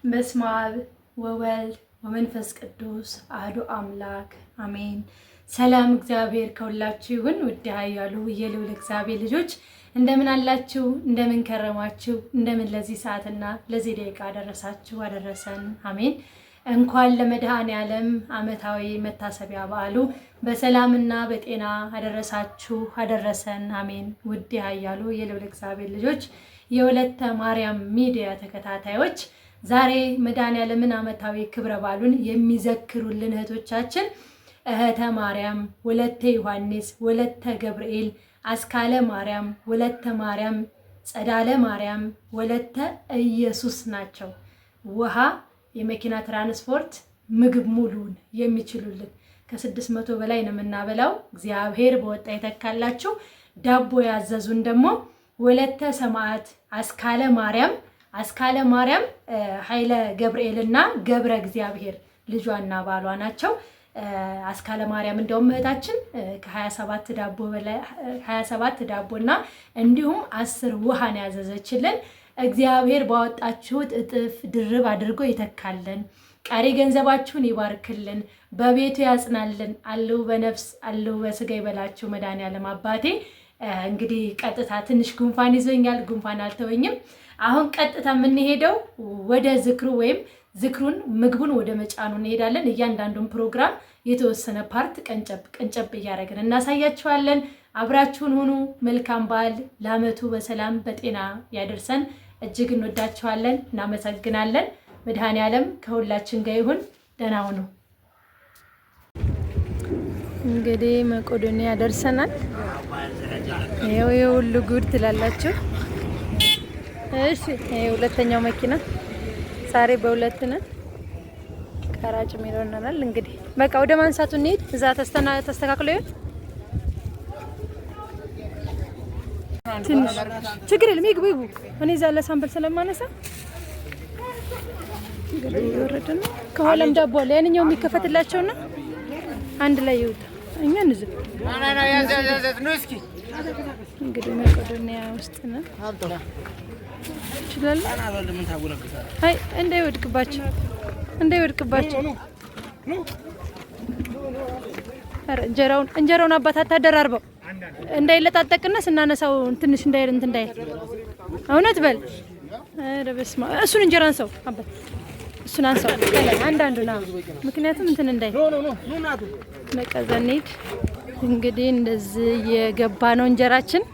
በስመ አብ ወወልድ ወመንፈስ ቅዱስ አሐዱ አምላክ አሜን። ሰላም እግዚአብሔር ከሁላችሁ ይሁን። ውድ ኃያሉ የልዑል እግዚአብሔር ልጆች እንደምን አላችሁ? እንደምን ከረማችሁ? እንደምን ለዚህ ሰዓትና ለዚህ ደቂቃ አደረሳችሁ አደረሰን። አሜን። እንኳን ለመድኃኔዓለም ዓመታዊ መታሰቢያ በዓሉ በሰላምና በጤና አደረሳችሁ አደረሰን። አሜን። ውድ ኃያሉ የልዑል እግዚአብሔር ልጆች የወለተ ማርያም ሚዲያ ተከታታዮች ዛሬ መድኃኔዓለምን ዓመታዊ ክብረ በዓሉን የሚዘክሩልን እህቶቻችን እህተ ማርያም፣ ወለተ ዮሐንስ፣ ወለተ ገብርኤል፣ አስካለ ማርያም፣ ወለተ ማርያም፣ ጸዳለ ማርያም፣ ወለተ ኢየሱስ ናቸው። ውሃ፣ የመኪና ትራንስፖርት፣ ምግብ ሙሉን የሚችሉልን ከ600 በላይ ነው የምናበላው። እግዚአብሔር በወጣ ይተካላችሁ። ዳቦ ያዘዙን ደግሞ ወለተ ሰማዕት አስካለ ማርያም ኃይለ ገብርኤልና ገብረ እግዚአብሔር ልጇና ባሏ ናቸው። አስካለ ማርያም እንደውም እህታችን ከ27 ዳቦ በላይ 27 ዳቦና እንዲሁም 10 ውሃን ያዘዘችልን። እግዚአብሔር ባወጣችሁት እጥፍ ድርብ አድርጎ ይተካልን። ቀሪ ገንዘባችሁን ይባርክልን፣ በቤቱ ያጽናልን። አለው በነፍስ አለው በስጋ ይበላችሁ መድኃኔዓለም አባቴ። እንግዲህ ቀጥታ ትንሽ ጉንፋን ይዞኛል፣ ጉንፋን አልተወኝም። አሁን ቀጥታ የምንሄደው ወደ ዝክሩ ወይም ዝክሩን ምግቡን ወደ መጫኑ እንሄዳለን። እያንዳንዱን ፕሮግራም የተወሰነ ፓርት ቀንጨብ እያደረግን እናሳያችኋለን። አብራችሁን ሁኑ። መልካም በዓል፣ ለዓመቱ በሰላም በጤና ያደርሰን። እጅግ እንወዳችኋለን፣ እናመሰግናለን። መድኃኔዓለም ከሁላችን ጋር ይሁን። ደህና ሁኑ። እንግዲህ መቄዶንያ ደርሰናል። ይሄው የሁሉ ጉድ ትላላችሁ። እሺ ይሄ ሁለተኛው መኪና ዛሬ በሁለት ነን። ቀራጭ ሚሮናል። እንግዲህ በቃ ወደ ማንሳቱ እንሂድ። እዛ ተስተካክሎ ይሁን ትንሽ ችግር የለም። ይግቡ። እኔ እዛ ለሳምፕል ስለማነሳ እንግዲህ እየወረደ ነው። ከኋላም ዳቦ አለ። ያንኛው የሚከፈትላቸውና አንድ ላይ ይውጣ። እኛ እንዝም እንግዲህ መቄዶንያ ውስጥ ነው። ይችላል። አይ እንዳይወድቅባቸው አረ እንጀራውን አባት አታደራርበው እንዳይለጣጠቅና ስናነሳው ትንሽ እንዳይል እንትን እንዳይል እውነት በል። አረ በስመ አብ እሱን እንጀራ አንሳው አባት እሱን አንሳው አንዳንዱ ነው። ምክንያቱም እንትን እንዳይል መቀዘኒት እንግዲህ እንደዚህ የገባ ነው እንጀራችን።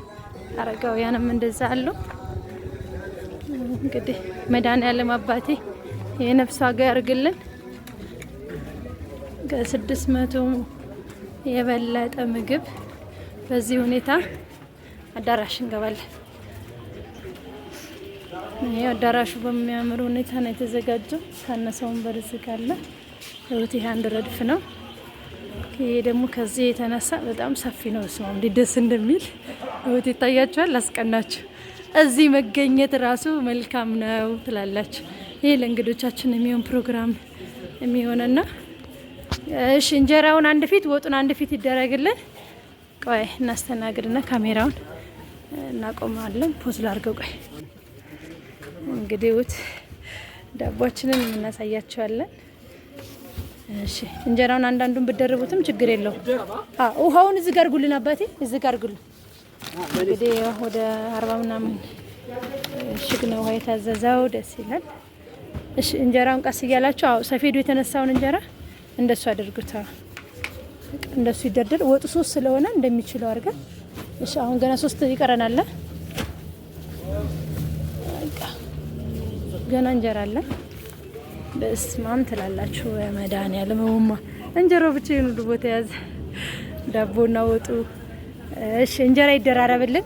አረጋውያንም እንደዛ አሉ። እንግዲህ መድኃኔዓለም አባቴ የነፍስ ዋጋ ያርግልን። ከ600 የበለጠ ምግብ በዚህ ሁኔታ አዳራሽ እንገባለን። ይሄ አዳራሹ በሚያምር ሁኔታ ነው የተዘጋጀው። ካነሰውን በርዝቅ አለ። ይሄ አንድ ረድፍ ነው። ይሄ ደግሞ ከዚህ የተነሳ በጣም ሰፊ ነው። እሱም እንዴት ደስ እንደሚል ወጥ ይታያችኋል። ላስቀናችሁ። እዚህ መገኘት ራሱ መልካም ነው ትላላችሁ። ይሄ ለእንግዶቻችን የሚሆን ፕሮግራም የሚሆነና እሺ፣ እንጀራውን አንድ ፊት ወጡን አንድ ፊት ይደረግልን። ቆይ እናስተናግድና ካሜራውን እናቆማለን። ፖዝ ላድርገው። ቆይ እንግዲህ ዳቦችንን እናሳያቸዋለን። እሺ፣ እንጀራውን አንዳንዱን ብደርቡትም ችግር የለውም። ውሃውን እዚህ ጋር አድርጉልን አባቴ፣ እዚህ ጋር አድርጉልን። እንግዲህ ወደ 40 ምናምን እሽግ ነው ውሃ የታዘዘው። ደስ ይላል። እሺ፣ እንጀራውን ቀስ እያላችሁ ሰፌዱ የተነሳውን እንጀራ እንደሱ አድርጉት። እንደሱ ይደርደር። ወጡ 3 ስለሆነ እንደሚችለው አድርገን። እሺ፣ አሁን ገና 3 ይቀረናል። ገና እንጀራ አለ። በስማም ትላላችሁ። መድኃኔዓለምማ እንጀራው ብቻ ይኑር ቦታ ያዘ። ዳቦና ወጡ። እሺ፣ እንጀራ ይደራረብልን።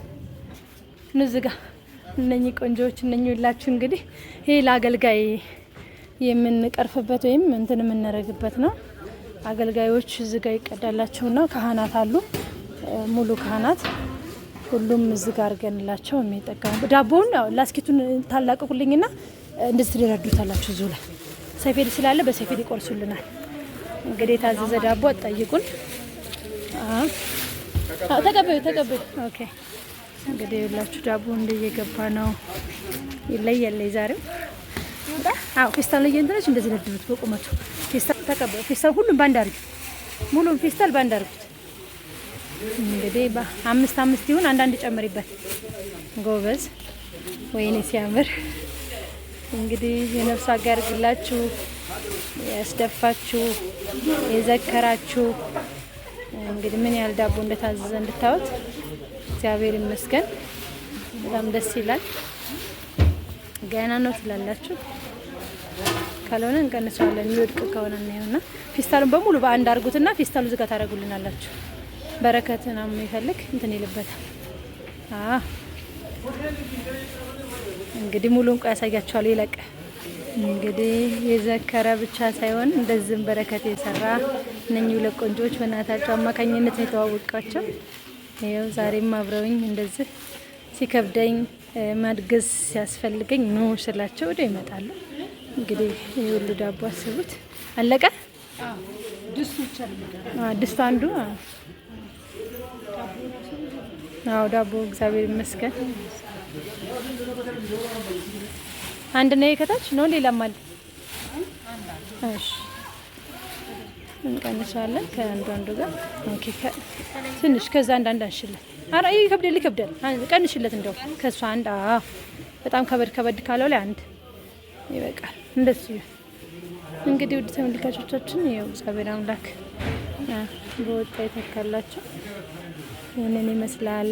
ንዝጋ እነኚህ ቆንጆዎች እነኚህ ሁላችሁ እንግዲህ ይሄ ለአገልጋይ የምንቀርፍበት ወይም እንትን የምንረግበት ነው። አገልጋዮች እዚህ ጋር ይቀዳላቸውና ካህናት አሉ። ሙሉ ካህናት ሁሉም እዚህ ጋር አድርገንላቸው የሚጠቀሙ ዳቦውን ላስኪቱን ታላቅቁልኝና እንደዚህ ትደረዱታላችሁ። ዙላ ሰፌድ ስላለ በሰፌድ ይቆርሱልናል። እንግዲህ የታዘዘ ዳቦ አጠይቁን። ተቀበሉ። ኦኬ እንግዲህ ሁላችሁ ዳቦ እንደየገባ ነው። ይለያል ዛሬው አዎ ፌስታል ነው እየንደረች እንደዚህ ለድብት በቁመቱ ፌስታል ተቀበል። ፌስታል ሁሉም ባንድ አድርጊ፣ ሙሉም ፌስታል ባንድ አድርጉት። እንግዲህ በ5 ይሁን አንዳንድ ጨምሪበት። ጎበዝ ወይኔ ሲያምር። እንግዲህ የነፍስ አጋር ያድርግላችሁ፣ ያስደፋችሁ፣ የዘከራችሁ። እንግዲህ ምን ያህል ዳቦ እንደታዘዘ እንድታዩት እግዚአብሔር ይመስገን። በጣም ደስ ይላል። ገና ነው ትላላችሁ፣ ካልሆነ እንቀንሰዋለን። የሚወድቅ ከሆነ እናየውና ፌስታሉን በሙሉ በአንድ አድርጉትና ፌስታሉ ዝጋ ታደርጉልናላችሁ። በረከትና የሚፈልግ እንትን ይልበታል። እንግዲህ ሙሉን ቆይ ያሳያችኋለሁ። ይለቅ እንግዲህ የዘከረ ብቻ ሳይሆን እንደዚህም በረከት የሰራ እነኚህ ሁለት ቆንጆዎች በእናታቸው አማካኝነት ነው የተዋወቃቸው። ይኸው ዛሬም አብረውኝ እንደዚህ ሲከብደኝ ማድገዝ ሲያስፈልገኝ ኖ ስላቸው ወደ ይመጣሉ። እንግዲህ የሁሉ ዳቦ አስቡት። አለቀ። ድስቱ አንዱ ዳቦ እግዚአብሔር ይመስገን አንድ ነው። ከታች ነው ሌላም አለ። እሺ እንቀንሳለን ከአንዱ ጋር ትንሽ ከዛ አንዳንድ አንሽለት። ኧረ ይከብዳል። ቀንሽለት እንደው ከሷ አንድ በጣም ከበድ ካለው ላይ አንድ ይበቃል። እንደሱ እንግዲህ ውድ ተመልካቾቻችን ይኸው እግዚአብሔር አምላክ በወጣ የተካላቸው ይህንን ይመስላል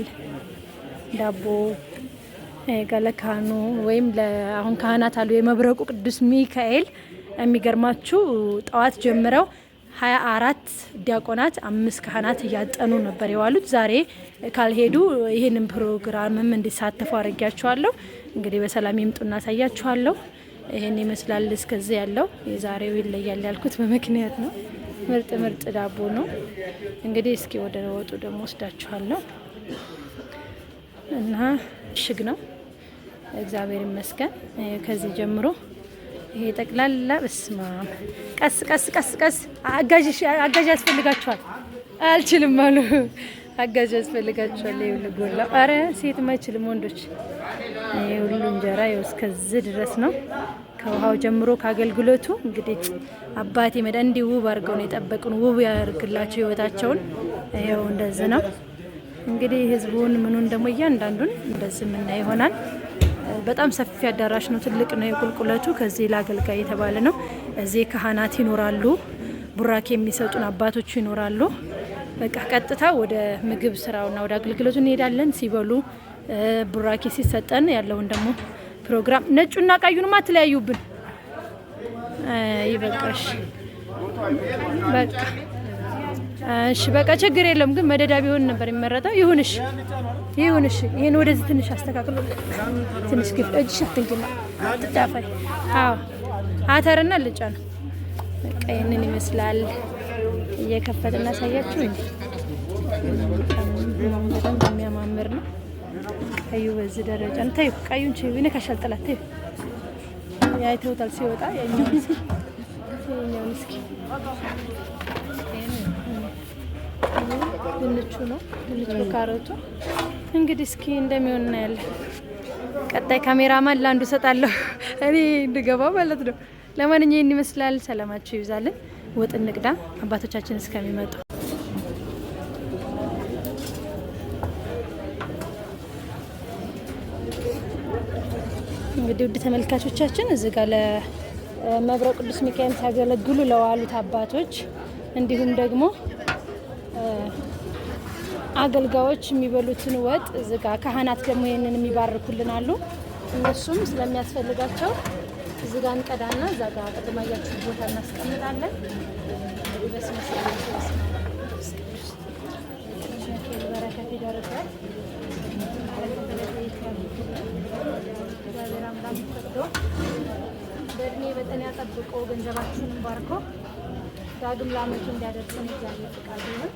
ዳቦ ለካህኑ ወይም አሁን ካህናት አሉ የመብረቁ ቅዱስ ሚካኤል። የሚገርማችሁ ጠዋት ጀምረው 24 ዲያቆናት 5 ካህናት እያጠኑ ነበር የዋሉት። ዛሬ ካልሄዱ ይህንን ፕሮግራምም እንዲሳተፉ አድርጊያቸዋለሁ። እንግዲህ በሰላም ይምጡና አሳያችኋለሁ። ይህን ይመስላል። እስከዚህ ያለው የዛሬው ይለያል ያልኩት በምክንያት ነው። ምርጥ ዳቦ ነው። እንግዲህ እስኪ ወደ ወጡ ደግሞ ወስዳችኋለሁ እና እሽግ ነው። እግዚአብሔር ይመስገን። ከዚህ ጀምሮ ይሄ ጠቅላላ በስማ ቀስ አጋዥ ያስፈልጋችኋል። አልችልም አሉ አጋዥ ያስፈልጋችኋል። ይሄ ሁሉ ጎላ። አረ ሴት ማይችልም ወንዶች። ይሄ ሁሉ እንጀራ ይኸው እስከዚህ ድረስ ነው። ከውሃው ጀምሮ ከአገልግሎቱ እንግዲህ አባቴ መዳ እንዲህ ውብ አድርገው ነው የጠበቁን። ውብ ያደርግላቸው ህይወታቸውን። ይኸው እንደዚህ ነው እንግዲህ ህዝቡን ምኑን ደግሞ እያንዳንዱን እንደዚህ ምናይ ይሆናል። በጣም ሰፊ አዳራሽ ነው። ትልቅ ነው የቁልቁለቱ። ከዚህ ለአገልጋይ የተባለ ነው። እዚህ ካህናት ይኖራሉ፣ ቡራኬ የሚሰጡን አባቶቹ ይኖራሉ። በቃ ቀጥታ ወደ ምግብ ስራውና ወደ አገልግሎቱ እንሄዳለን። ሲበሉ ቡራኬ ሲሰጠን ያለውን ደግሞ ፕሮግራም ነጩና ቀዩንማ አትለያዩብን። ይበቃሽ በቃ እሺ በቃ ችግር የለም። ግን መደዳ ቢሆን ነበር የሚመረጠው። ይሁንሽ። ይሄን ወደዚህ ትንሽ አስተካክሎ ትንሽ ግፍ እጅሽ አትንኪማ አትዳፋይ። አተርና ልጫ ነው በቃ ይሄንን ይመስላል። እየከፈትን እናሳያችሁ እንዴ በጣም የሚያማምር ነው። ቀዩ በዚህ ደረጃ ነው። ተይው ቀዩን ይነካሻል። ጥላት ተይው ያይተውታል ሲወጣ ያኛው እስኪ ድንቹ ነው። ድንቹ ካሮቱ እንግዲህ እስኪ እንደሚሆን እናያለን። ቀጣይ ካሜራማን ለአንዱ ሰጣለሁ እኔ እንድገባ ማለት ነው። ለማንኛውም ይህን ይመስላል። ሰላማችሁ ይብዛልን። ወጥ እንቅዳ አባቶቻችን እስከሚመጡ። እንግዲህ ውድ ተመልካቾቻችን እዚህ ጋር ለመብረቁ ቅዱስ ሚካኤል ሲያገለግሉ ለዋሉት አባቶች እንዲሁም ደግሞ አገልጋዮች የሚበሉትን ወጥ እዚህ ጋር ካህናት ደግሞ ይሄንን የሚባርኩልን አሉ። እነሱም ስለሚያስፈልጋቸው እዚህ ጋር እንቀዳና እዛ ጋር ቀድማያችሁ ቦታ እናስቀምጣለን። በስመ አብ በረከት ይደረጋል። እግዚአብሔር አምላክ ፈቅዶ በእድሜ በጤና ጠብቆ ገንዘባችንን ባርኮ ዳግም ለዓመቱ እንዲያደርሰን እግዚአብሔር ፈቃዱ ነው።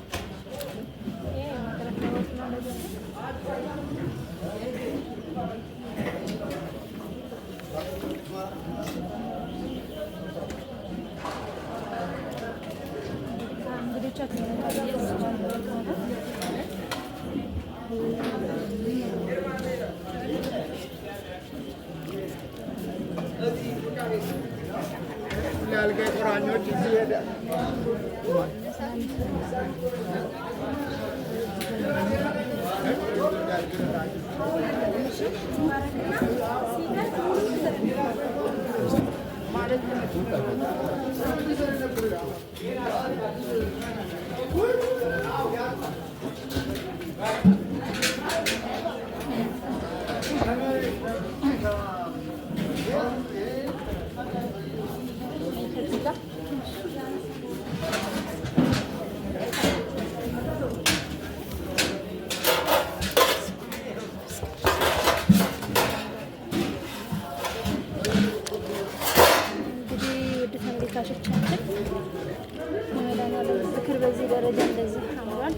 ያልጋ ቁራኞች እዚህ ሄደ ተመልካቾቻችን የመድኃኒዓለም ዝክር በዚህ ደረጃ እንደዚህ አምሯል።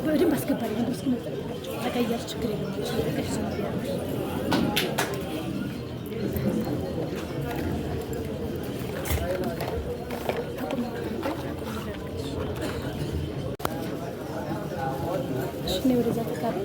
በደንብ አስገባለሁ። ተቀያር ችግር የለም። ወደዛ ተካረ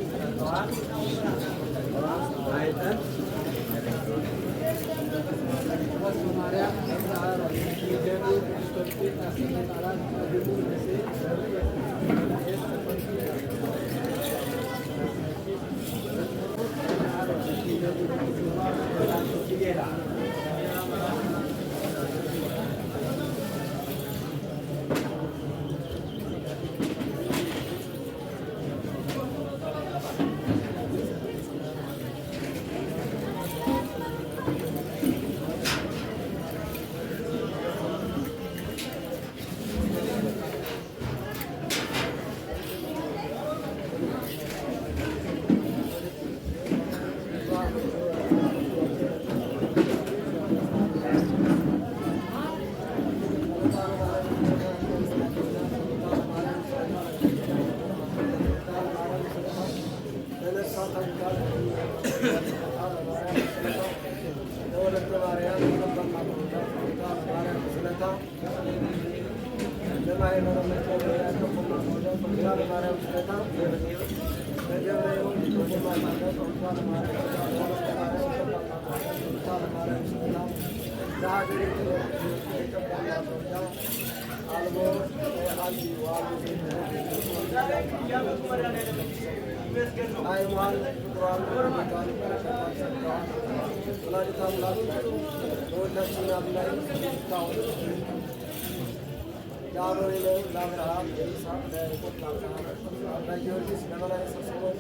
I ለሲናም ላይ ታውን ለአብርሃም ለአብርሃም ለይስሐቅ ለያዕቆብ ለአብርሃም ለጊዮርጊስ ለመላይ ሰብስቦን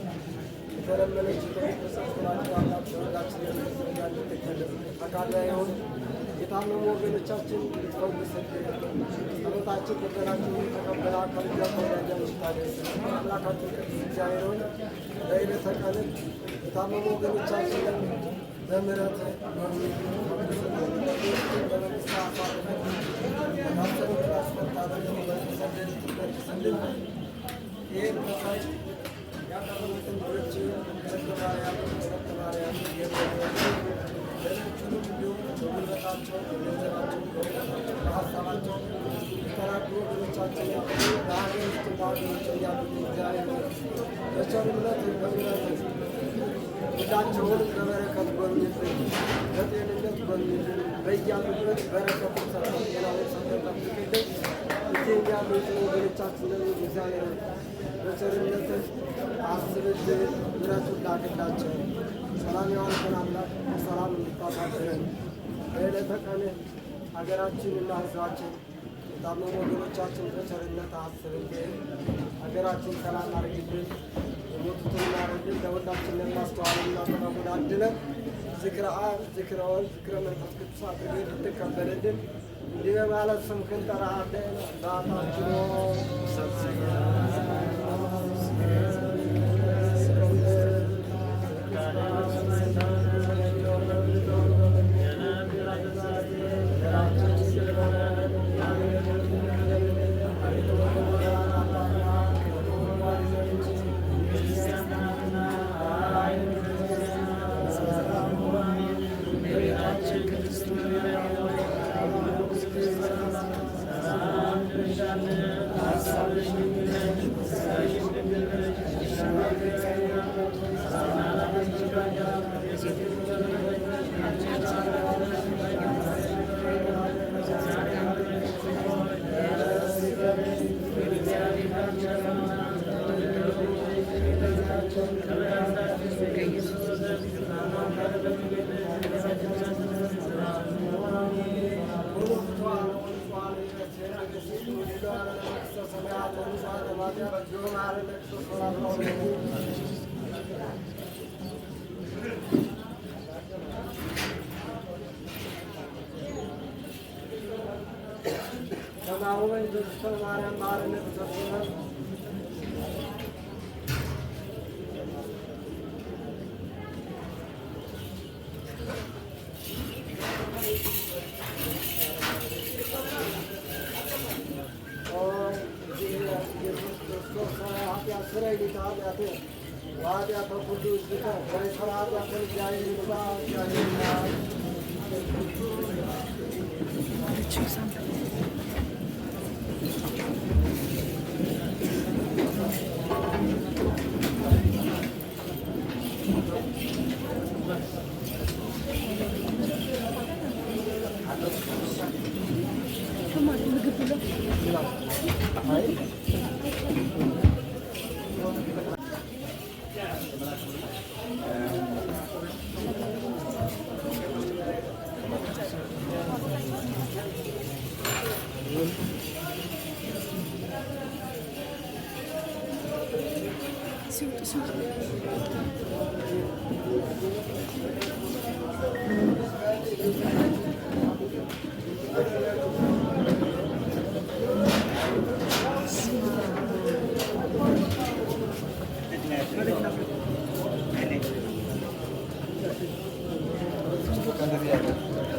የተለመነች የተቀደሰች ወላዲተ አምላክ ለሁላችን የሚያስፈልጋል እንድትገለጽ ፈቃዷ ይሁን። የታመሙ ወገኖቻችን እንድትፈውስልን ጸሎታችን ልመናችን ተቀበላ ከልጇ ከወዳጇ እንድታደርስ አምላካችን ቅዱስ እግዚአብሔር ሆይ በዕለተ ቀንም የታመሙ ወገኖቻችንን በምሕረት በመንግሥት አሳልፈን በታሰሩት አስፈታለን በተሰደዱት መልስልን። ይህን መሳጭ ያቀረቡትን ልጆች ማርያም ማርያም ሌሎቹንም እንዲሁም በጉልበታቸው በገንዘባቸው በሀሳባቸው የተራዱ ወገኖቻችን በሀገር ውስጥ በሀገር ውጭ ያሉ እግዚአብሔር በቸርነት በምሕረት ሁላቸውን በበረከት ጎብኝልን፣ በጤንነት ጎብኝልን፣ በያሉበት በረከት ሰጠን፣ ጤናውን ሰጠን፣ ጠብቅልን። እዚህ ያሉትን ወገኖቻችንን እግዚአብሔር በቸርነትህ አስብልን፣ ምሕረቱን ላክላቸው። ሰላም የዋልከን አምላክ በሰላም እንድታሳድረን በዕለተ ቀንህ ሀገራችንና ሕዝባችን የታመሙ ወገኖቻችን በቸርነት አስብልን። ሀገራችን ሰላም አድርግልን። የሞቱትን ማረልን። ለሁላችን ለማስተዋልና ጥበቡን አድለን። ዝክረ አብ፣ ዝክረ ወልድ፣ ዝክረ መንፈስ ቅዱስ አድርገን እንድትቀበልልን እንዲህ በማለት ስምህን እንጠራሃለን። አባታችን ከማሁበን በክርስቶስ ማርያም ማርነት ተሰብስበን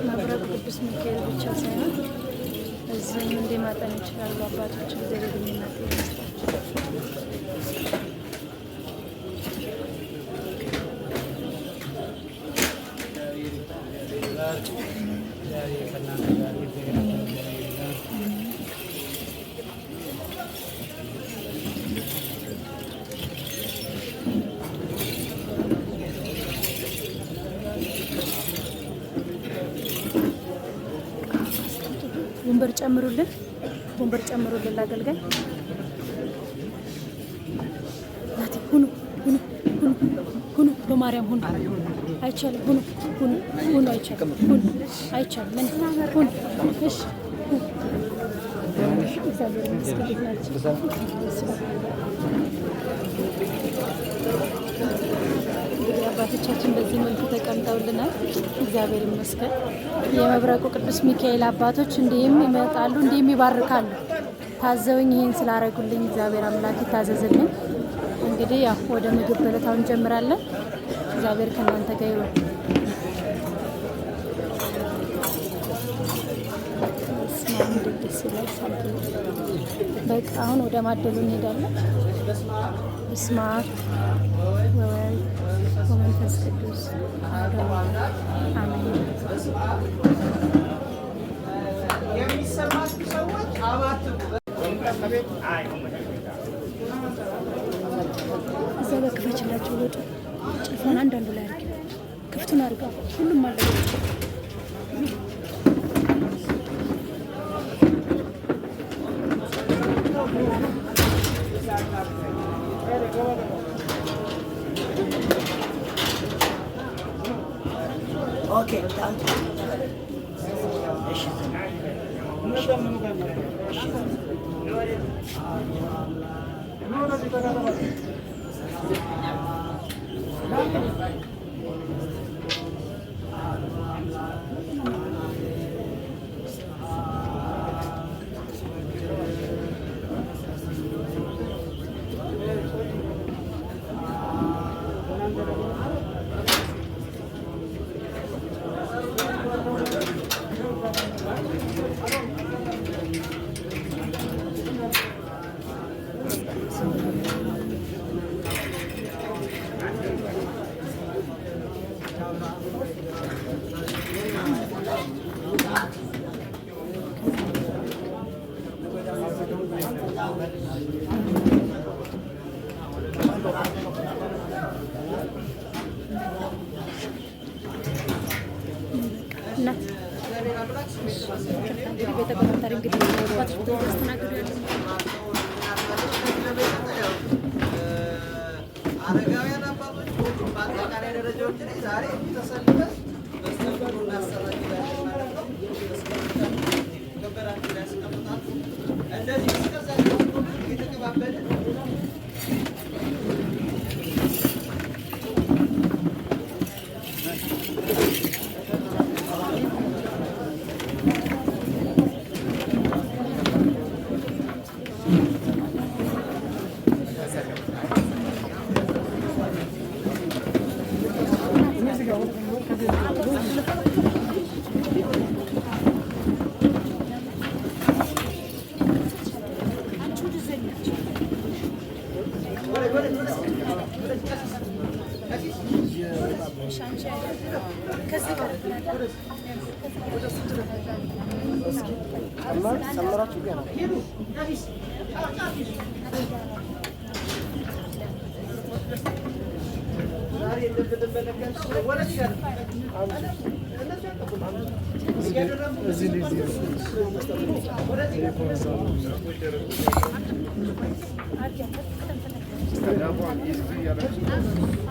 መብረቅ ቅዱስ ሚካኤል ብቻ ሳይሆን እዚህም እንዲማጠን ይችላሉ አባቶች እግዚአብሔር የሚመጥ ወንበር ጨምሩልን ለአገልጋይ ናቲ ሁኑ በማርያም ሁኑ አይቻልም ሁኑ ሁን አይቻልም። ሁን አይቻልም። ምን ሁን እሺ እግዚአብሔር ይመስገን ናቸው። አባቶቻችን በዚህ መልኩ ተቀምጠውልናል። እግዚአብሔር ይመስገን። የመብረቁ ቅዱስ ሚካኤል አባቶች እንዲህም ይመጣሉ፣ እንዲህም ይባርካሉ። ታዘውኝ ይህን ስላደረጉልኝ እግዚአብሔር አምላክ ይታዘዝልኝ። እንግዲህ ያው ወደ ምግብ በለታው እንጀምራለን። እግዚአብሔር ከእናንተ ጋር ይሁን። ደስ ይላል። በቃ አሁን ወደ ማደሉ እንሄዳለን። በስመ አብ ወወልድ ወመንፈስ ቅዱስ አሐዱ አሜን። የሚሰማችሁ ሰዎች አባትቡ እዛ ጋር ክፈችላቸው። ወጡ ጭልፋን አንዳንዱ ላይ አድርጊ። ክፍቱን አድርጋ ሁሉም አለ። ኦኬ ታንክ አረጋውያን አባቶች በአጠቃላይ ደረጃዎች ላይ ዛሬ ተሰልፈን በስተቀሩ እናሰራለን ማለት ነው። ገበራችሁ ላይ ያስቀምጣሉ። እንደዚህ እስከዛ የተቀባበልን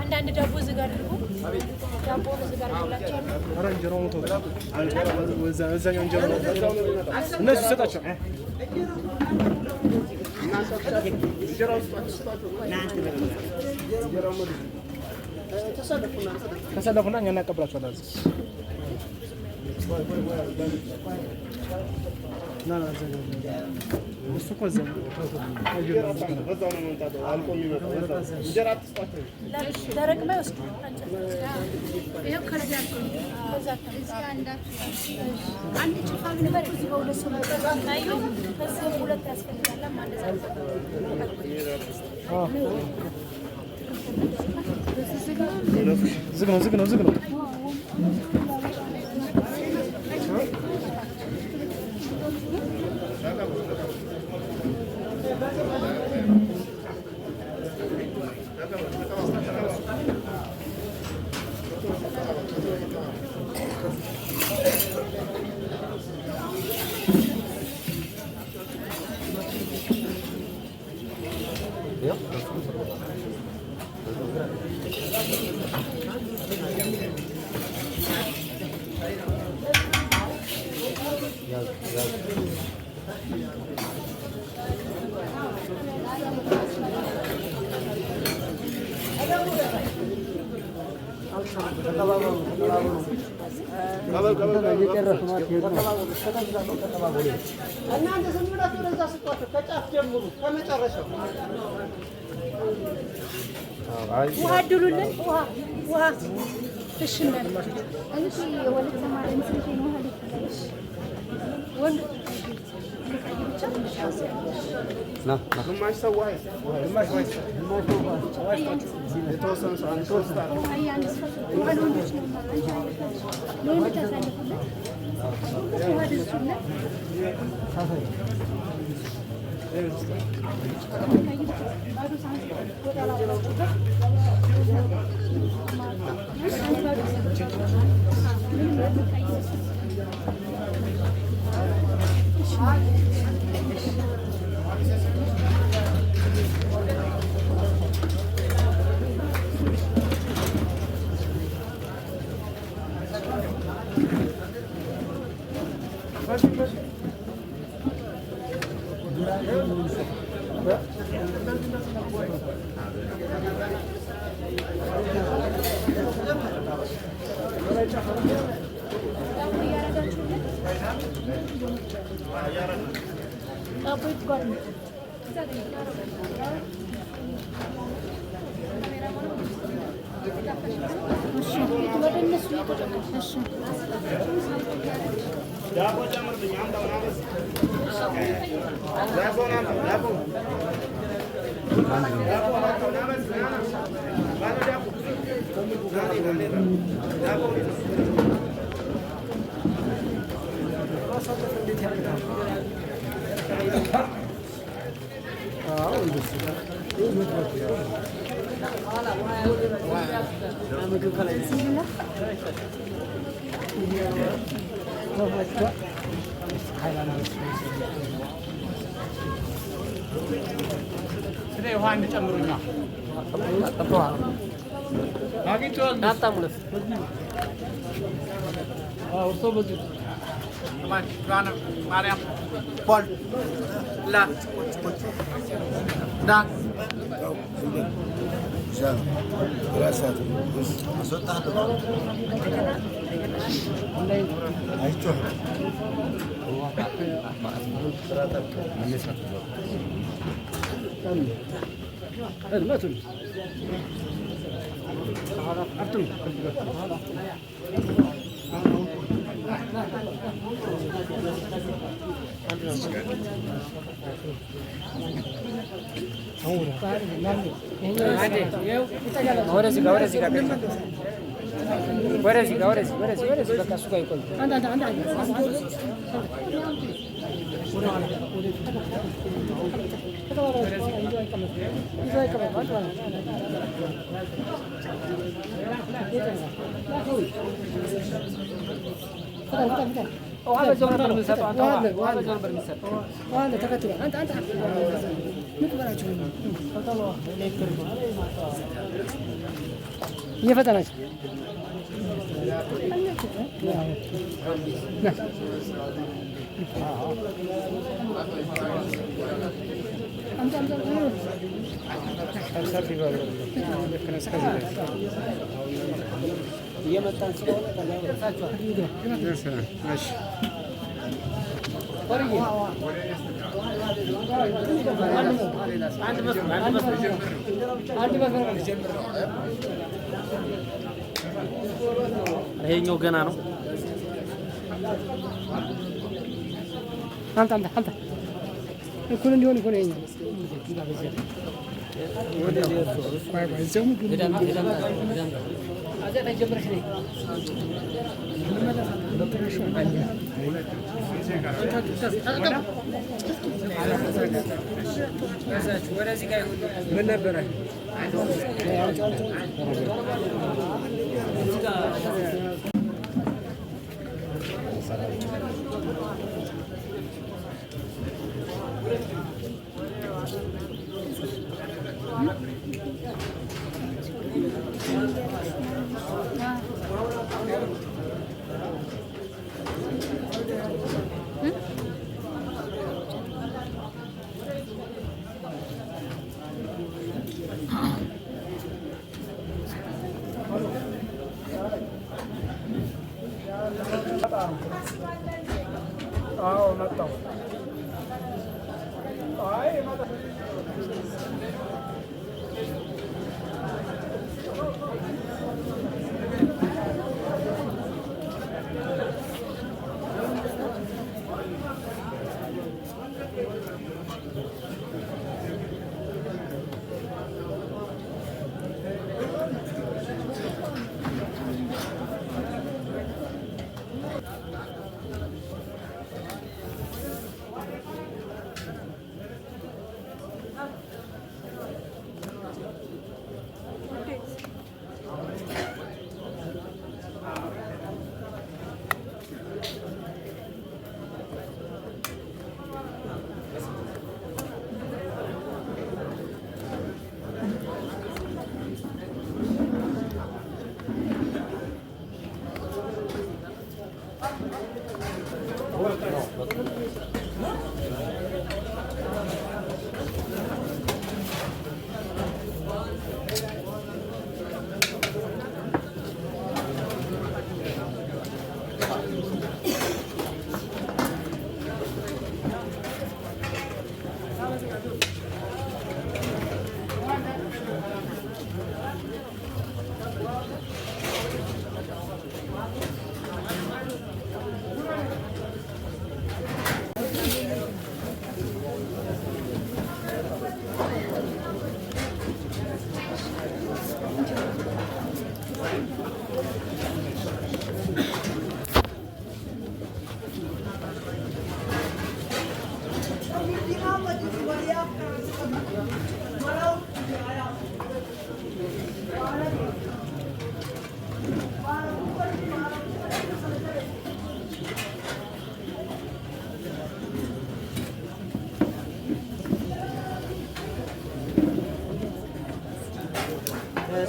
አንዳንድ ዳቦ እዚህ ጋር አድርጉ። ዳቦ እዚህ ጋር እነሱ ይሰጣቸው ተሰለፉና እኛ እናቀብላቸዋለን። እሱ እኮ እዛ ደረቅ ባይወስድ አንድ ጭፋ ብንበር እዚህ በሁለት ሰው ታዩ። ከዚህ ሁለት ያስፈልጋል ማለት ነው። ዝግ ነው። እናንተ ዝም ብላችሁ ወደዛ ስጧቸው ከጫፍ ጀምሩ ከመጨረሻው ውሃ አድሉልን ውሃ እሺ ይሄኛው ገና ነው። አንተ እኩል እንዲሆን እኮ ነው ይሄኛው ምን ነበረ? አዎ መጣሁ። አይ መጣሁ።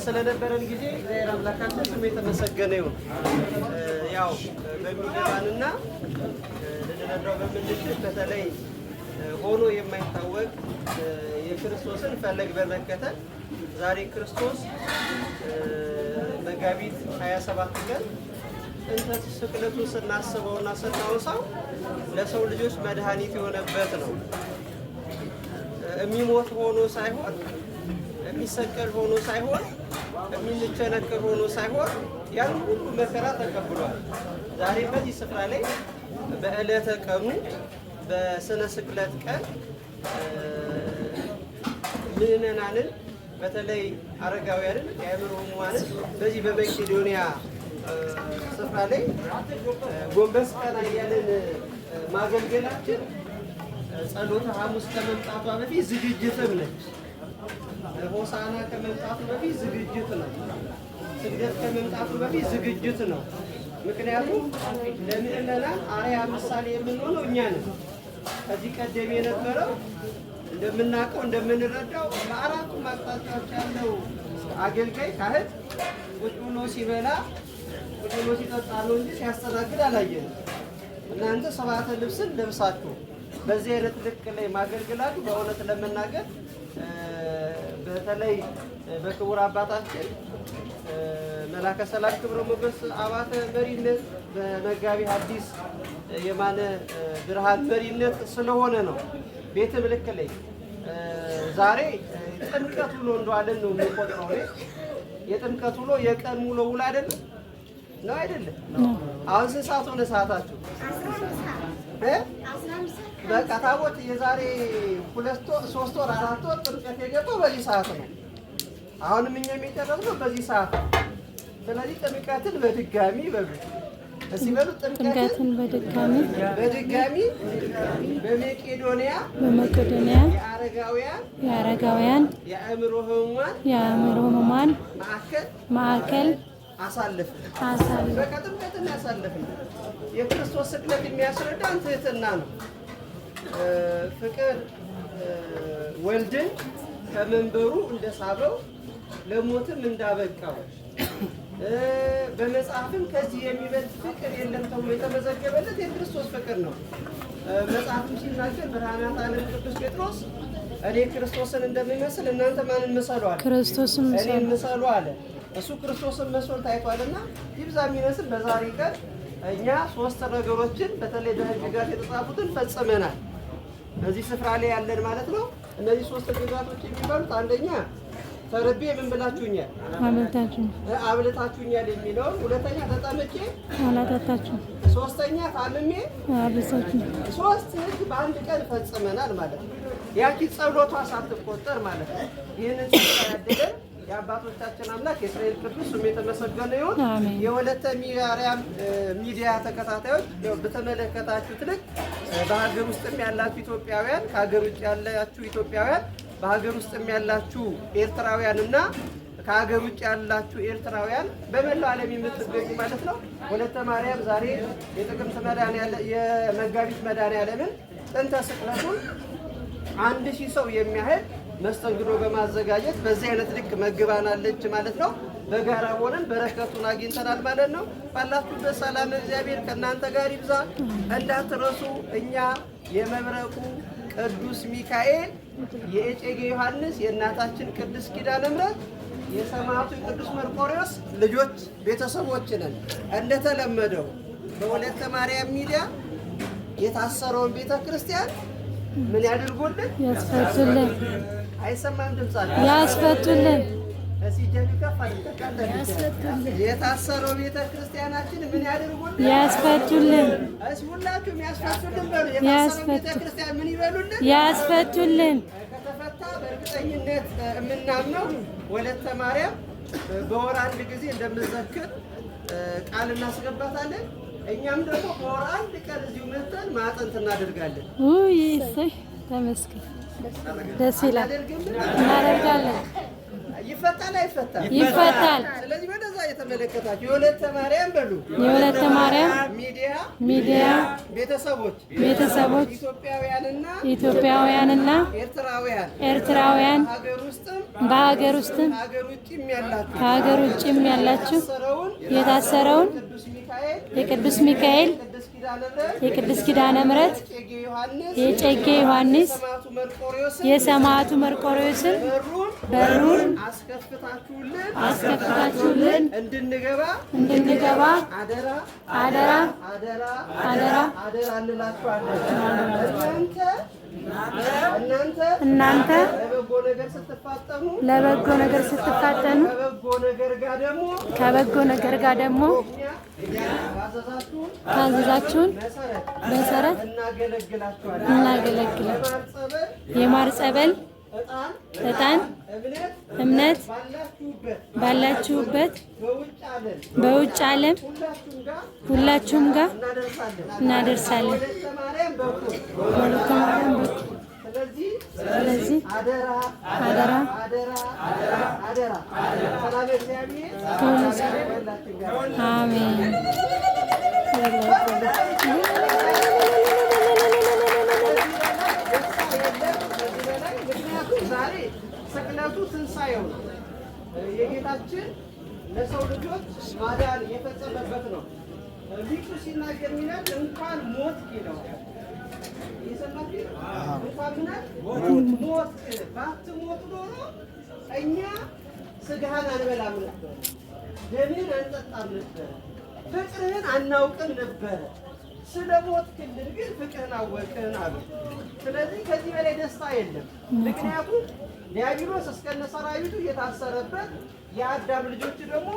ስለነበረን ጊዜ እግዚአብሔር አምላካችን ስሙ የተመሰገነ ይሁን። ያው በሚገባንና ልንረዳው በምንችል በተለይ ሆኖ የማይታወቅ የክርስቶስን ፈለግ በመከተል ዛሬ ክርስቶስ መጋቢት 27 ቀን እንተ ስቅለቱን ስናስበውና ስናወሳው ለሰው ልጆች መድኃኒት የሆነበት ነው። የሚሞት ሆኖ ሳይሆን የሚሰቀል ሆኖ ሳይሆን የሚንቸነከር ሆኖ ሳይሆን ያን ሁሉ መከራ ተቀብሏል። ዛሬ በዚህ ስፍራ ላይ በዕለተ ቀኑ በስነ ስቅለት ቀን ምዕመናንን በተለይ አረጋውያንን የአእምሮ ሕሙማንን በዚህ በመቄዶንያ ስፍራ ላይ ጎንበስ ቀና እያልን ማገልገላችን ጸሎተ ሐሙስ ከመምጣቷ በፊት ዝግጅትም ነች። ሆሳና ከመምጣቱ በፊት ዝግጅት ነው። ስግደት ከመምጣቱ በፊት ዝግጅት ነው። ምክንያቱም ለምዕመናን አርአያ ምሳሌ የምንሆነው እኛ ነን። ከዚህ ቀደም የነበረው እንደምናውቀው እንደምንረዳው በአራቱም አቅጣጫዎች ያለው አገልጋይ ካህን ቁጭ ብሎ ሲበላ ቁጭ ብሎ ሲጠጣ ነው እንጂ ሲያስተናግድ አላየንም። እናንተ ሰባተ ልብስን ለብሳችሁ በዚህ አይነት ልክ ላይ ማገልገላችሁ በእውነት ለመናገር በተለይ በክቡር አባታችን መላከ ሰላም ክብረ ሞገስ አባተ መሪነት በመጋቢ ሐዲስ የማነ ብርሃን መሪነት ስለሆነ ነው። ቤተ ምልክ ላይ ዛሬ ጥምቀት ውሎ እንደዋለን ነው የሚቆጥረው። የጥምቀት ውሎ የቀን ውሎ ውሎ አይደለም ነው አይደለም? አሁን ስንት ሰዓት ሆነ ሰዓታችሁ? በቃ ታቦት የዛሬ 2 ወር 3 ወር 4 ወር ጥምቀት የገባው በዚህ ሰዓት ነው። አሁንም እኛ የሚጨረስነው በዚህ ሰዓት ነው። ስለዚህ ጥምቀትን በድጋሚ በሉ እስኪ በሉ ጥምቀትን በድጋሚ በመቄዶንያ የአረጋውያን የአእምሮ ሕሙማን ማዕከል አሳልፍን። በቃ ጥምቀትን ያሳልፍን። የክርስቶስ ስቅለት የሚያስረዳን ትህትና ነው። ፍቅር ወልድን ከመንበሩ እንደሳበው ለሞትም እንዳበቃው በመጽሐፍም ከዚህ የሚበልጥ ፍቅር የለም ተብሎ የተመዘገበለት የክርስቶስ ፍቅር ነው። መጽሐፍም ሲናገር ብርሃናት ዓለም ቅዱስ ጴጥሮስ እኔ ክርስቶስን እንደምመስል እናንተ ማንን ምሰሉ አለ? እኔን ምሰሉ አለ። እሱ ክርስቶስን መስሎ ታይቷልና ይብዛ የሚነስም በዛሬ ቀን እኛ 3 ነገሮችን በተለይ በሕግጋት የተጻፉትን ፈጽመናል። እዚህ ስፍራ ላይ ያለን ማለት ነው። እነዚህ 3 ሕግጋቶች የሚባሉት አንደኛ ተርቤ ምን ብላችሁኛል? አብልታችሁኛል የሚለውን፣ ሁለተኛ ተጠምቄ አላጠጣችሁ፣ ሶስተኛ ታምሜ አብልታችሁ። 3 ሕግ በአንድ ቀን ፈጽመናል ማለት ነው። ያቺ ጸሎቷ ሳትቆጠር ማለት ነው። ይህንን ስፍራ ያደለን የአባቶቻችን አምላክ የእስራኤል ቅዱስ ስሙ የተመሰገነ ይሁን። የወለተ ማርያም ሚዲያ ተከታታዮች በተመለከታችሁት ልክ በሀገር ውስጥም ያላችሁ ኢትዮጵያውያን፣ ከሀገር ውጭ ያላችሁ ኢትዮጵያውያን፣ በሀገር ውስጥም ያላችሁ ኤርትራውያን እና ከሀገር ውጭ ያላችሁ ኤርትራውያን በመላው ዓለም የምትገኙ ማለት ነው። ወለተ ማርያም ዛሬ የጥቅምት የመጋቢት መድኃኔዓለምን ጥንተ ስቅለቱን 1000 ሰው የሚያህል መስተንግዶ በማዘጋጀት በዚህ አይነት ልክ መግባናለች ማለት ነው። በጋራ ሆነን በረከቱን አግኝተናል ማለት ነው። ባላችሁበት ሰላም እግዚአብሔር ከእናንተ ጋር ይብዛ። እንዳትረሱ እኛ የመብረቁ ቅዱስ ሚካኤል፣ የእጨጌ ዮሐንስ፣ የእናታችን ቅድስት ኪዳነ ምሕረት፣ የሰማዕቱ ቅዱስ መርቆሬዎስ ልጆች ቤተሰቦች ነን። እንደተለመደው በወለተ ማርያም ሚዲያ የታሰረውን ቤተ ክርስቲያን ምን ያድርጉልን? ያስፈቱልን። አይሰማም ድምጻችሁ? ያስፈቱልን። እሺ ጀሚ ከፍ አድርገን የታሰረው ቤተ ክርስቲያናችን ምን ያድርጉልን? ያስፈቱልን። እሺ ሁላችሁም ያስፈቱልን በሉ። የታሰረው ቤተ ክርስቲያን ምን ይበሉልን? ያስፈቱልን። ከተፈታ በእርግጠኝነት የምናምነው ወለተ ማርያም በወር 1 ጊዜ እንደምንዘክር ቃል እናስገባታለን። እኛም ደግሞ በወር 1 ቀን እዚሁ መጥተን ማጠንት እናደርጋለን። ውይ እሰይ ተመስገን፣ ደስ ይላል። እናደርጋለን። ይፈታል አይፈታም? ይፈታል። ስለዚህ ወደዛ የተመለከታችሁ የወለተ ማርያም በሉ፣ የወለተ ማርያም ሚዲያ ቤተሰቦች ኢትዮጵያውያንና ኤርትራውያን በሀገር ውስጥም ከሀገር ውጭም ያላችሁ የታሰረውን የቅዱስ ሚካኤል የቅድስት ኪዳነ ምሕረት የእጨጌ ዮሐንስ የሰማዕቱ መርቆሬዎስን በሩን አስከፍታችሁልን እንድንገባ አደራ እናንተ ለበጎ ነገር ስትፋጠኑ ከበጎ ነገር ጋር ደግሞ ታዘዛችሁን መሰረት እናገለግላለን። የማር ጸበል፣ ዕጣን፣ እምነት ባላችሁበት በውጭ ዓለም ሁላችሁም ጋር እናደርሳለን። ወለተ ማርያም በኩል ስለዚህ አደራ አሜን። ዛሬ ስቅለቱ ትንሣኤው ነው። የጌታችን ለሰው ልጆች ማዳን የፈጸመበት ነው። ሊቁ ሲናገር ሚላል እንኳን ሞት ይለዋል። የሰማችሁ እንኳን ምናል ሞት ባትሞት ኖሮ እኛ ስጋህን አንበላም ነበር፣ ደምህን አንጠጣም ነበር፣ ፍቅርህን አናውቅም ነበር። ስለ ሞት ክልል ግን ፍቅርህን አወቅን አሉ። ስለዚህ ከዚህ በላይ ደስታ የለም። ምክንያቱም ዲያብሎስ እስከነ ሰራዊቱ የታሰረበት የአዳም ልጆች ደግሞ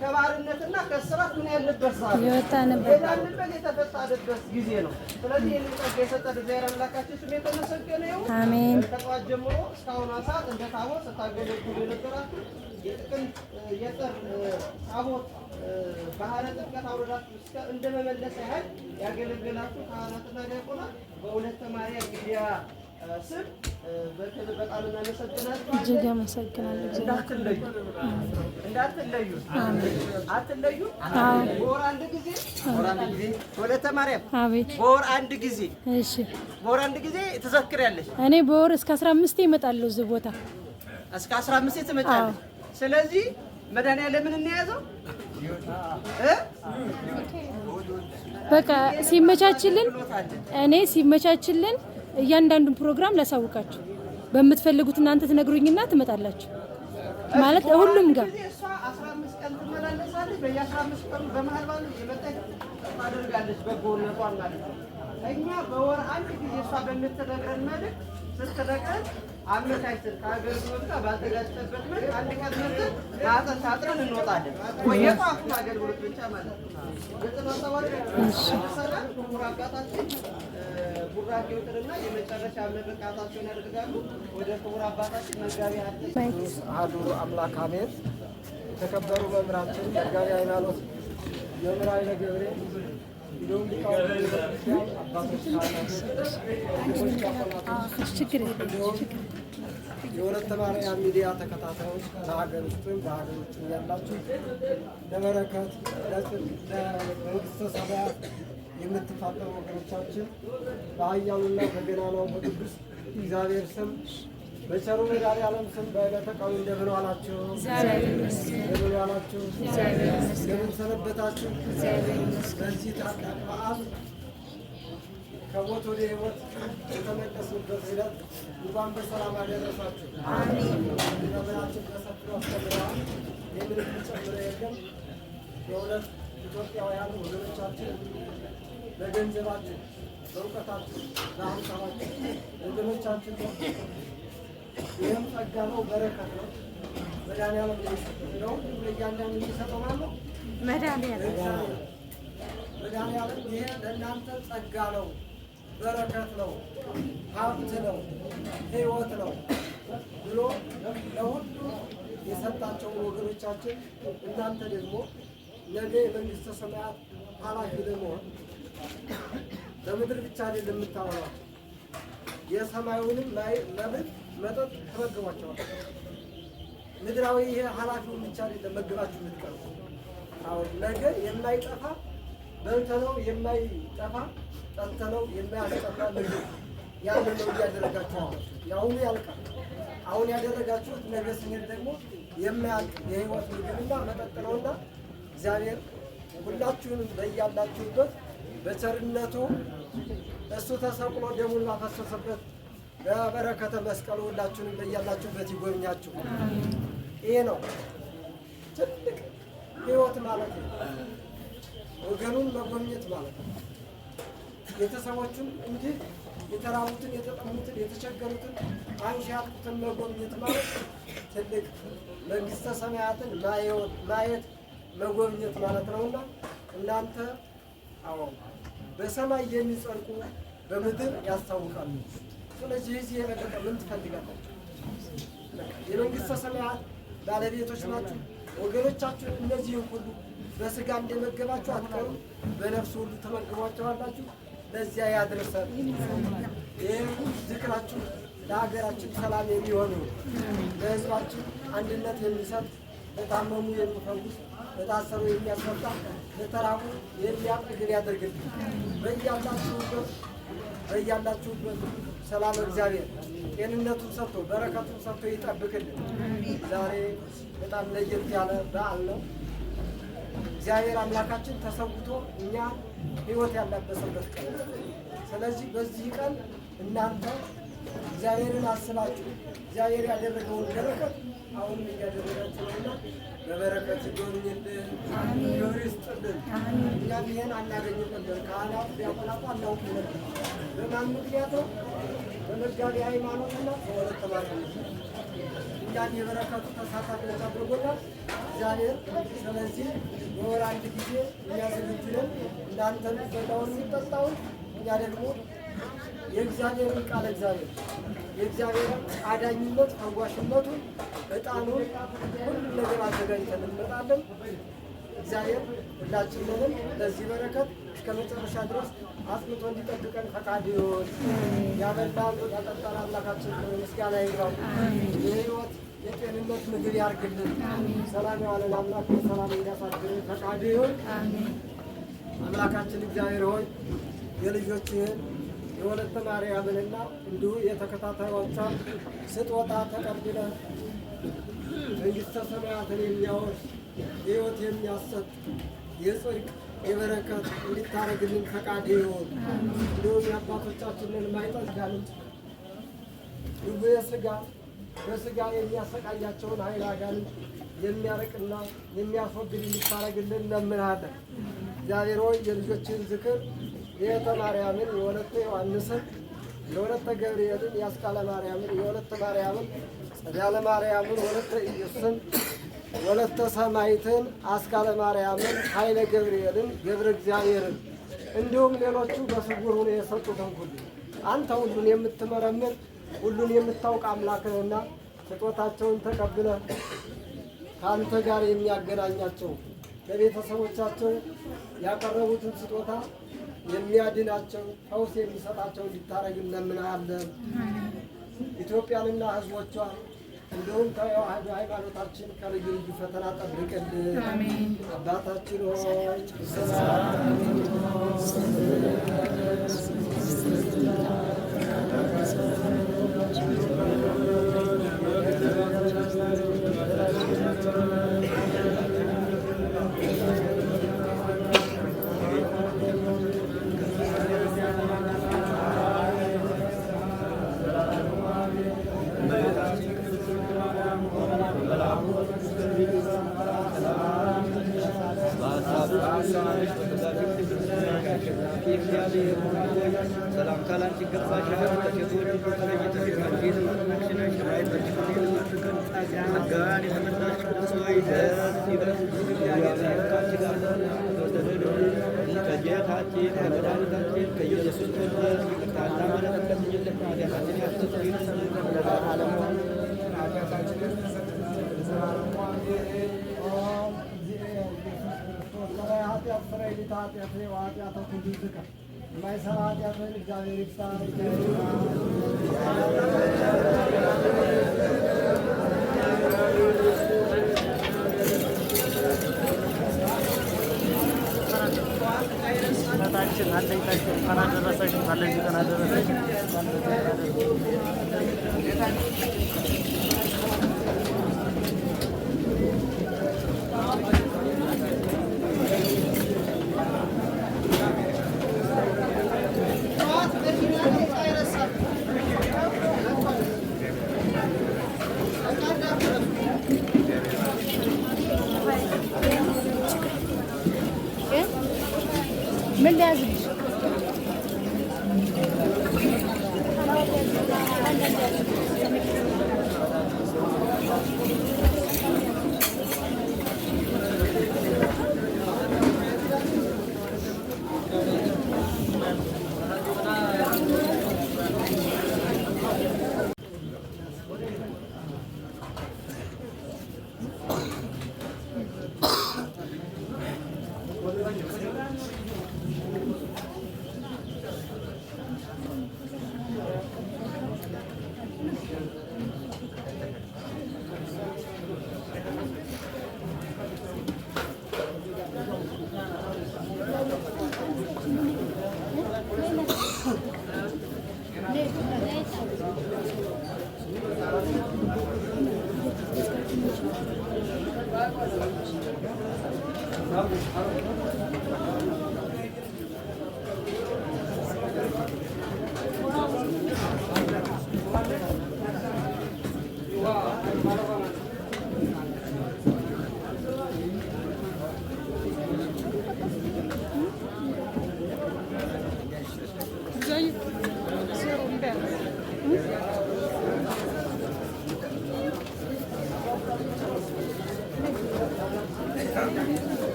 ከባርነትና ከእስራት ምን ያለበት ሰዓት የዳንበት የተፈታንበት ጊዜ ነው። ስለዚህ ይህንን ጸጋ የሰጠን እግዚአብሔር አምላካችን ስሙ የተመሰገነ ይሁን። አሜን። ከጠዋት ጀምሮ እስካሁኗ ሰዓት እንደ ታቦት ስታገለግሉ የነበራችሁ የጥር ታቦት ባህረ ጥምቀት አውረዳችሁ እንደ መመለስ ያህል ያገለገላችሁ ካህናትና ዲያቆናት በወለተ ማርያም ሚዲያ ስም በጣም እናመሰግናለን። እጅግ አመሰግናለሁ። እንዳትለዩ አትለዩ። በወር 1 ጊዜ ወለተ ማርያም በወር 1 ጊዜ እሺ፣ በወር 1 ጊዜ ትዘክሪያለሽ። እኔ በወር እስከ 15 ይመጣለሁ እዚህ ቦታ እስከ 15 ትመጣለሽ። ስለዚህ መድኃኒዓለምን እንያዘው በቃ ሲመቻችልን እኔ ሲመቻችልን እያንዳንዱን ፕሮግራም ላሳውቃችሁ። በምትፈልጉት እናንተ ትነግሩኝና ትመጣላችሁ ማለት ሁሉም ጋር 15 ቀን ትመላለሳለች። በየ15 ቀኑ በመሃል ባሉ ታደርጋለች በጎነቷን ማለት ነው። እኛ በወር አንድ ጊዜ እሷ በምትነግረን መልክ ስትነግረን አመቻችተን ከአገልግሎት ጋር ባልተጋጨበት መልክ አንድ ቀን መጥተን ማጠን ታጥረን እንወጣለን። የጧቱን አገልግሎት ብቻ ማለት ነው። ሰላም ክቡር አባታችን ቡራኬውንና የመጨረሻ ምርቃታቸውን ያደርጋሉ። ወደ ክቡር አባታችን መጋቢ ሐዲስ አሐዱ አምላክ አሜን። የተከበሩ መምህራችን መጋቢ ሃይማኖት መምህር ኃይለ ገብርኤል እንዲሁም ሊቃውንተ ቤተክርስቲያን አባቶች፣ የወለተ ማርያም ሚዲያ ተከታታዮች በሀገር ውስጥም በሀገር ውጭም ያላችሁ ለበረከት ለመንግሥተ ሰማያት የምትፋጠሩ ወገኖቻችን በኃያሉና በገናናው በቅዱስ እግዚአብሔር ስም በቸሩ መድኃኔዓለም ስም በዕለተ ቀኑ እንደምን ዋላችሁ? እንደምን ዋላችሁ? እንደምን ሰነበታችሁ? በዚህ ታላቅ በዓል ከሞት ወደ ሕይወት የተመለስንበት ዕለት እንኳን በሰላም አደረሳችሁ። ዘመናችን በሰፊው አስተምረዋል። የምንም ጨምረ የለም። የሁለት ኢትዮጵያውያን ወገኖቻችን በገንዘባችን፣ በእውቀታችን፣ በሀሳባችን ወገኖቻችን ይህም ጸጋ ነው፣ በረከት ነው። መድኃኒዓለም ነው ለእያንዳንዱ የሚሰጠው ማለት ነው። መድኃኒዓለም ይሄ ለእናንተ ጸጋ ነው፣ በረከት ነው፣ ሀብት ነው፣ ሕይወት ነው ብሎ ለሁሉ የሰጣቸውን ወገኖቻችን እናንተ ደግሞ ነገ የመንግሥተ ሰማያት ኃላፊ ለመሆን በምድር ብቻ አይደለም የምታወራው፣ የሰማዩንም መብል መጠጥ ተመግቧቸዋል። ምድራዊ ይሄ ኃላፊውን ብቻ አይደለም መግባችሁ የምትቀሩ። አሁን ነገ የማይጠፋ በልተነው የማይጠፋ ጠጥተነው የማያስጠፋ ምግብ ያንን ነው እያደረጋችኋል። የአሁኑ ያልቃል። አሁን ያደረጋችሁት ነገ ስንሄድ ደግሞ የማያልቅ የሕይወት ምግብና መጠጥ ነውና እግዚአብሔር ሁላችሁንም በያላችሁበት በቸርነቱ እሱ ተሰቅሎ ደሙን ባፈሰሰበት በበረከተ መስቀሉ ሁላችሁንም በያላችሁበት ይጎብኛችሁ። ይሄ ነው ትልቅ ሕይወት ማለት ነው። ወገኑን መጎብኘት ማለት ነው። ቤተሰቦቹን እንዲህ የተራቡትን፣ የተጠሙትን፣ የተቸገሩትን፣ አንሺ ያጡትን መጎብኘት ማለት ትልቅ መንግሥተ ሰማያትን ማየት መጎብኘት ማለት ነውና እናንተ አዎ በሰማይ የሚጸድቁ በምድር ያስታውቃሉ። ስለዚህ እዚህ የበለጠ ምን ትፈልጋላችሁ? የመንግሥተ ሰማያት ባለቤቶች ናችሁ። ወገኖቻችሁ እነዚህን ሁሉ በስጋ እንደመገባችሁ አትቀሩም፣ በነፍስ ሁሉ ተመግቧቸዋላችሁ። ለዚያ ያድርሰን። ይህ ዝክራችሁ ለሀገራችን ሰላም የሚሆኑ ለሕዝባችን አንድነት የሚሰጥ ለታመሙ የሚፈውስ ለታሰሩ የሚያስፈታ ለተራቡ የሚያጠግብ ያደርግልን። በያላችሁበት ሰላም እግዚአብሔር ጤንነቱን ሰጥቶ በረከቱን ሰጥቶ ይጠብቅልን። ዛሬ በጣም ለየት ያለ በዓል ነው። እግዚአብሔር አምላካችን ተሰውቶ እኛ ሕይወት ያላበሰበት ቀን። ስለዚህ በዚህ ቀን እናንተ እግዚአብሔርን አስባችሁ እግዚአብሔር ያደረገውን በረከት አሁንም እያደረጋችሁ ነውና በበረከት ይጎብኝልን፣ ክብር ይስጥልን። እኛም ይህን አናገኝም ነበር፣ ካህናት ዲያቆናቱ አናውቅም ነበር። በማን ምክንያት ነው? በመጋቢ ሃይማኖትና በወለተ ማርያም እኛን የበረከቱ ተሳታፊዎች አድርጎናል እግዚአብሔር። ስለዚህ በወር አንድ ጊዜ የሚያዘጋጅልን እናንተ የሚበላውን የሚጠጣውን፣ እኛ ደግሞ የእግዚአብሔርን ቃል እግዚአብሔር የእግዚአብሔርን አዳኝነት ፈዋሽነቱን ዕጣኑን ሁሉም ነገር አዘጋጅተን እንመጣለን። እግዚአብሔር ሁላችንንም ለዚህ በረከት እስከ መጨረሻ ድረስ አጽንቶ እንዲጠብቀን ፈቃድ ይሁን። ያበላን ያጠጣን አምላካችን ምስጋና ይግባው። የሕይወት የጤንነት ምግብ ያርግልን። ሰላም የዋለን አምላክ በሰላም እንዲያሳድርን ፈቃድ ይሁን። አምላካችን እግዚአብሔር ሆይ የልጆችህን የወለተ ማርያምንና እንዲሁ የተከታታዮቿን ስጦታ ተቀብለህ መንግሥተ ሰማያትን የሚያወርስ ሕይወት የሚያሰጥ የጽድቅ የበረከት እንዲታረግልን ፈቃድ ይሁን። እንዲሁም የአባቶቻችንን ማይጠት ጋንንት ድውየ ሥጋ በሥጋ የሚያሰቃያቸውን ኃይለ አጋንንት የሚያርቅና የሚያስወግድ እንዲታረግልን እንለምንሃለን። እግዚአብሔር ሆይ የልጆችን ዝክር የእህተ ማርያምን፣ የወለተ ዮሐንስን፣ የወለተ ገብርኤልን፣ የአስቃለ ማርያምን፣ የወለተ ማርያምን፣ ጸዳለ ማርያምን፣ ወለተ ኢየሱስን፣ ወለተ ሰማይትን፣ አስቃለ ማርያምን፣ ኃይለ ገብርኤልን፣ ገብረ እግዚአብሔርን እንዲሁም ሌሎቹ በስውር ሆነው የሰጡትን ሁሉ አንተ ሁሉን የምትመረምር ሁሉን የምታውቅ አምላክህና ስጦታቸውን ተቀብለህ ከአንተ ጋር የሚያገናኛቸው ለቤተሰቦቻቸው ያቀረቡትን ስጦታ የሚያድናቸው ፈውስ የሚሰጣቸው እንዲታረግ እንለምንሃለን። ኢትዮጵያንና ሕዝቦቿን እንዲሁም ተዋህዶ ሃይማኖታችን ከልዩ ልዩ ፈተና ጠብቅልን። አባታችን ሆይ ሰላምታ ላንቺ ይገባሻል። ከሴቶች ሁሉ ተለይተሽ አንቺ የተባረክሽ ነሽ። ጸጋን የተመላሽ ቅድስት ሆይ ደስ ይበልሽ፣ እግዚአብሔር ከአንቺ ጋር ነውና ከጌታችን ከመድኃኒታችን ከኢየሱስ ክርስቶስ ይቅርታና ምሕረት ለምኝልን ኃጢአታችንን ያስተሰርይልን ዘንድ ለዘላለሙ የማይሰራ ኃጢአትን እግዚአብሔር ይፍታ። እናታችን አለኝታችን እንኳን አደረሰሽ፣ አለኝ ቀን አደረሰሽ። ምን ሊያዝልሽ?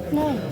No.